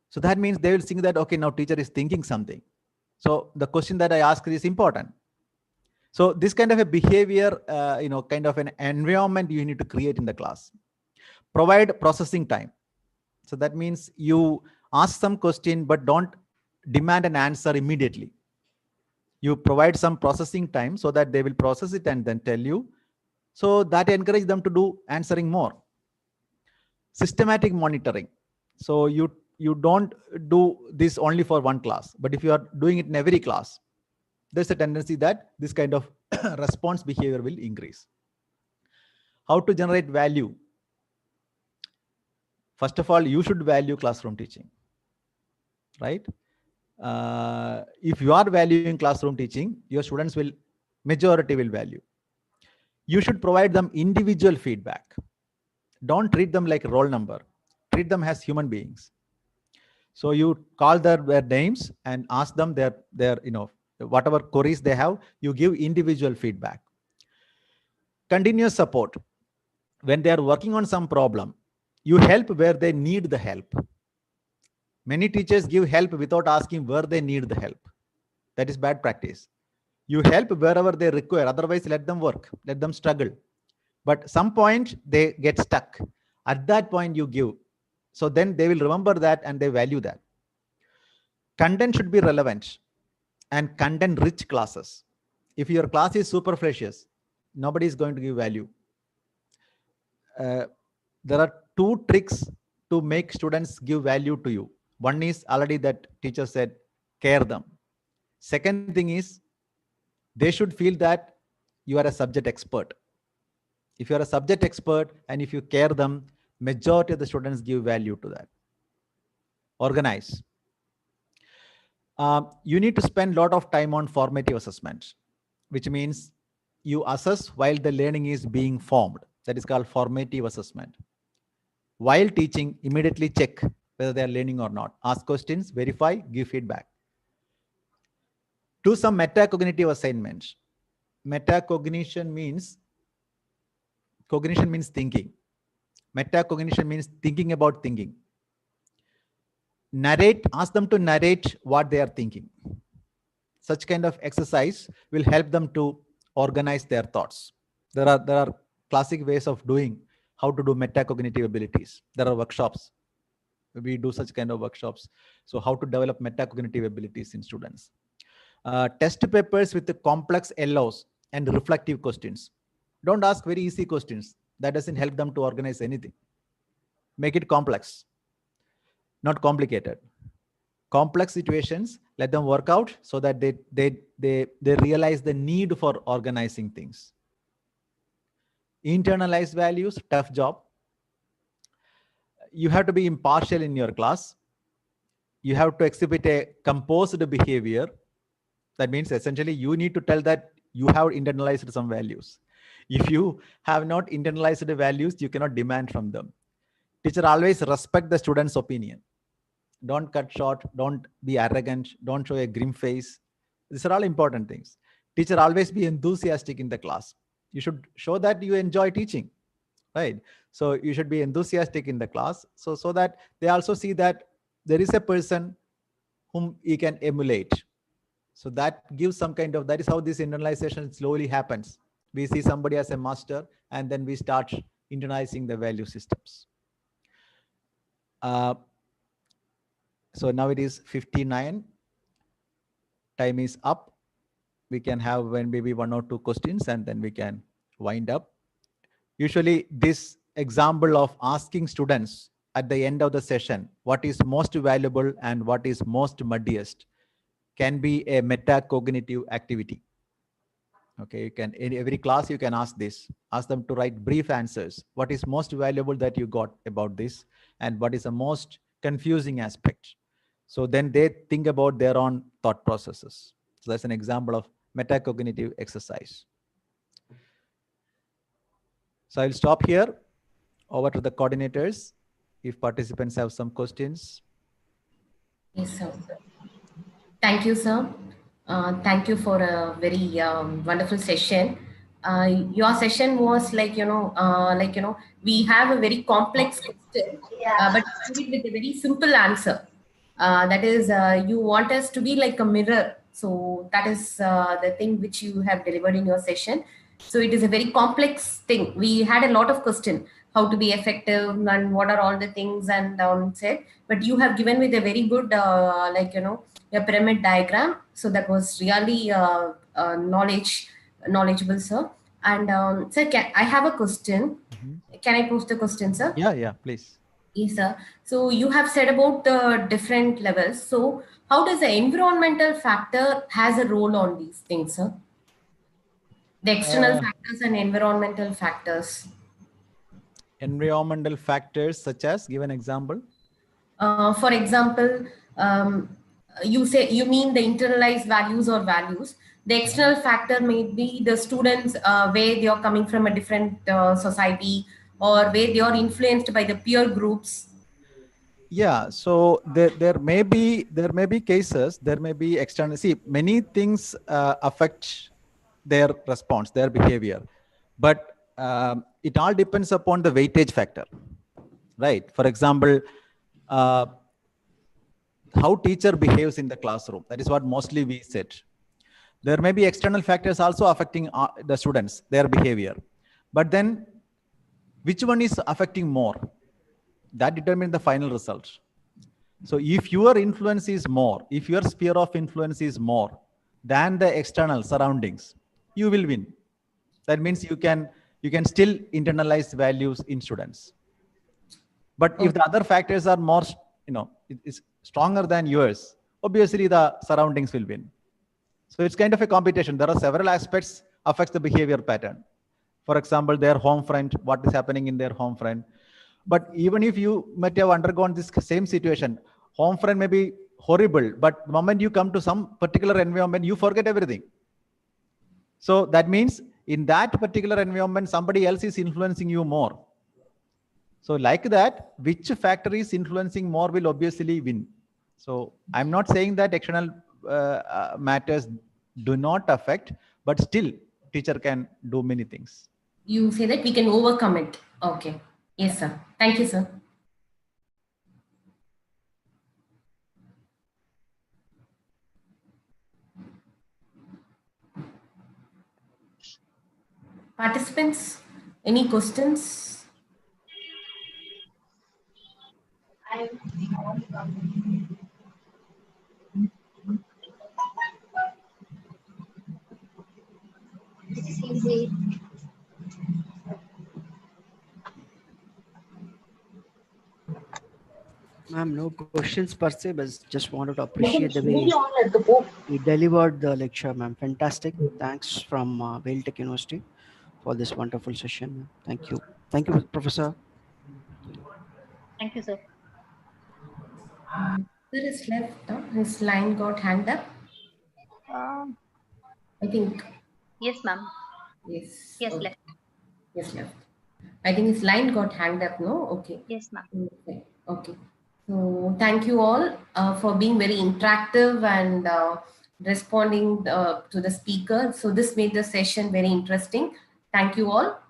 Speaker 3: So that means they will think that, okay, now teacher is thinking something. So the question that I asked is important. So this kind of a behavior, kind of an environment you need to create in the class. Provide processing time. So that means you ask some question, but don't demand an answer immediately. You provide some processing time so that they will process it and then tell you. So that encourage them to do answering more. Systematic monitoring. So you don't do this only for one class, but if you are doing it in every class, there's a tendency that this kind of response behavior will increase. How to generate value? First of all, you should value classroom teaching, right? If you are valuing classroom teaching, your students will, majority will value. You should provide them individual feedback. Don't treat them like a roll number. Treat them as human beings. So you call their names and ask them their whatever queries they have, you give individual feedback. Continuous support. When they are working on some problem, you help where they need the help. Many teachers give help without asking where they need the help. That is bad practice. You help wherever they require. Otherwise, let them work. Let them struggle. But some point they get stuck. At that point, you give. So then they will remember that and they value that. Content should be relevant and content-rich classes. If your class is superfluous, nobody is going to give value. There are two tricks to make students give value to you. One is already that teacher said, care them. Second thing is, they should feel that you are a subject expert. If you are a subject expert and if you care them, majority of the students give value to that. Organize. You need to spend a lot of time on formative assessment, which means you assess while the learning is being formed. That is called formative assessment. While teaching, immediately check whether they are learning or not. Ask questions, verify, give feedback. Do some metacognitive assignments. Metacognition means thinking. Metacognition means thinking about thinking. Narrate, ask them to narrate what they are thinking. Such kind of exercise will help them to organize their thoughts. There are classic ways of doing how to do metacognitive abilities. There are workshops. We do such kind of workshops. So how to develop metacognitive abilities in students. Test papers with the complex LOs and reflective questions. Don't ask very easy questions. That doesn't help them to organize anything. Make it complex, not complicated. Complex situations, let them work out so that they realize the need for organizing things. Internalize values, tough job. You have to be impartial in your class. You have to exhibit a composed behavior. That means essentially you need to tell that you have internalized some values. If you have not internalized the values, you cannot demand from them. Teacher always respect the student's opinion. Don't cut short, don't be arrogant, don't show a grim face. These are all important things. Teacher always be enthusiastic in the class. You should show that you enjoy teaching, right? So you should be enthusiastic in the class so that they also see that there is a person whom you can emulate. So that gives some kind of, that is how this internalization slowly happens. We see somebody as a master and then we start internalizing the value systems. So now it is 59. Time is up. We can have maybe one or two questions and then we can wind up. Usually this example of asking students at the end of the session, what is most valuable and what is most muddiest, can be a metacognitive activity. Okay, you can, in every class you can ask this. Ask them to write brief answers. What is most valuable that you got about this and what is the most confusing aspect? So then they think about their own thought processes. So that's an example of metacognitive exercise. So I'll stop here. Over to the coordinators if participants have some questions.
Speaker 1: Yes, sir. Thank you, sir. Thank you for a very wonderful session. Your session was we have a very complex question, but you did it with a very simple answer. That is, you want us to be like a mirror. So that is the thing which you have delivered in your session. So it is a very complex thing. We had a lot of question, how to be effective and what are all the things and said, but you have given with a very good, a pyramid diagram. So that was really knowledgeable, sir. And sir, I have a question. Can I post the question, sir?
Speaker 3: Yeah, please.
Speaker 1: Yes, sir. So you have said about the different levels. So how does the environmental factor has a role on these things, sir? The external factors and environmental factors.
Speaker 3: Environmental factors such as, give an example.
Speaker 1: For example, you mean the internalized values or values. The external factor may be the students where they are coming from a different society, or where they are influenced by the peer groups.
Speaker 3: Yeah, so there may be cases, there may be external. See, many things affect their response, their behavior, but it all depends upon the weightage factor, right? For example, how teacher behaves in the classroom. That is what mostly we said. There may be external factors also affecting the students, their behavior, but then which one is affecting more? That determines the final result. So if your influence is more, if your sphere of influence is more than the external surroundings, you will win. That means you can still internalize values in students. But if the other factors are more, is stronger than yours, obviously the surroundings will win. So it's kind of a competition. There are several aspects affects the behavior pattern. For example, their home friend, what is happening in their home friend. But even if you might have undergone this same situation, home friend may be horrible, but the moment you come to some particular environment, you forget everything. So that means in that particular environment, somebody else is influencing you more. So like that, which factor is influencing more will obviously win. So I'm not saying that external matters do not affect, but still teacher can do many things.
Speaker 1: You say that we can overcome it. Okay. Yes, sir. Thank you, sir. Participants, any questions?
Speaker 4: Ma'am, no questions per se, but just wanted to appreciate the way you delivered the lecture, ma'am. Fantastic. Thanks from Vail Tech University for this wonderful session. Thank you. Thank you, Professor.
Speaker 2: Thank you, sir.
Speaker 1: Sir is left. His line got hanged up. I think.
Speaker 2: Yes, ma'am.
Speaker 1: Yes.
Speaker 2: Yes,
Speaker 1: okay.
Speaker 2: left.
Speaker 1: Yes, left. I think his line got hanged up, no? Okay.
Speaker 2: Yes, ma'am.
Speaker 1: Okay. Okay. So thank you all for being very interactive and responding to the speaker. So this made the session very interesting. Thank you all.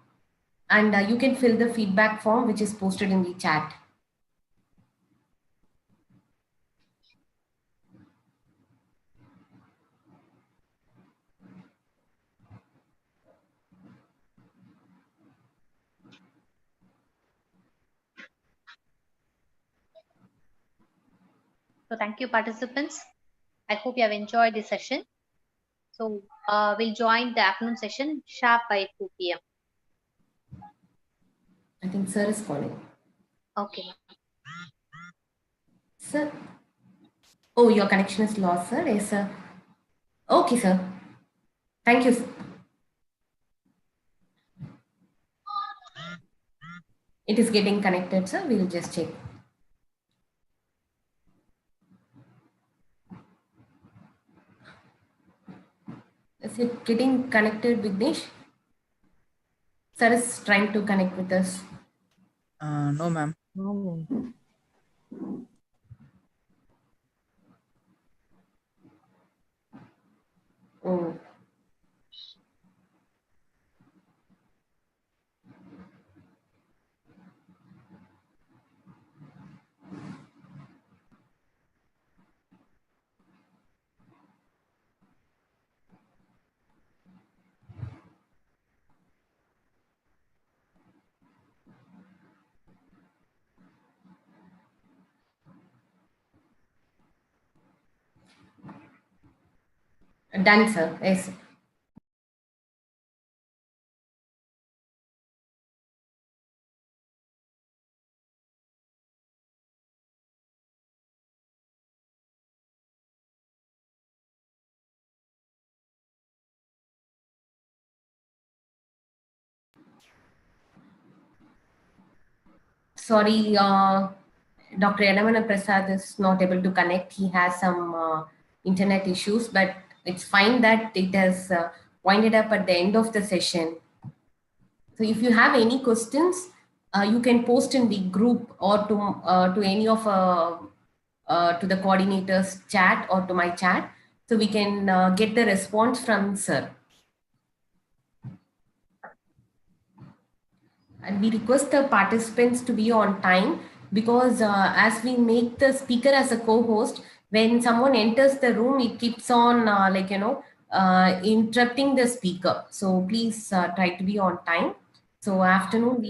Speaker 1: And you can fill the feedback form which is posted in the chat.
Speaker 2: So thank you, participants. I hope you have enjoyed this session. So we'll join the afternoon session sharp by 2 p.m.
Speaker 1: I think sir is calling.
Speaker 2: Okay.
Speaker 1: Sir. Oh, your connection is lost, sir. Yes, sir. Okay, sir. Thank you, sir. It is getting connected, sir. We'll just check. Is it getting connected, Vignesh? Sir is trying to connect with us.
Speaker 11: No, ma'am.
Speaker 10: No.
Speaker 1: Oh. Done, sir. Yes. Sorry, Dr. Yadamana Prasad is not able to connect. He has some internet issues, but it's fine that it has winded up at the end of the session. So if you have any questions, you can post in the group or to any of to the coordinator's chat or to my chat, so we can get the response from sir. And we request the participants to be on time, because as we make the speaker as a co-host, when someone enters the room, it keeps on interrupting the speaker. So please try to be on time. So afternoon, we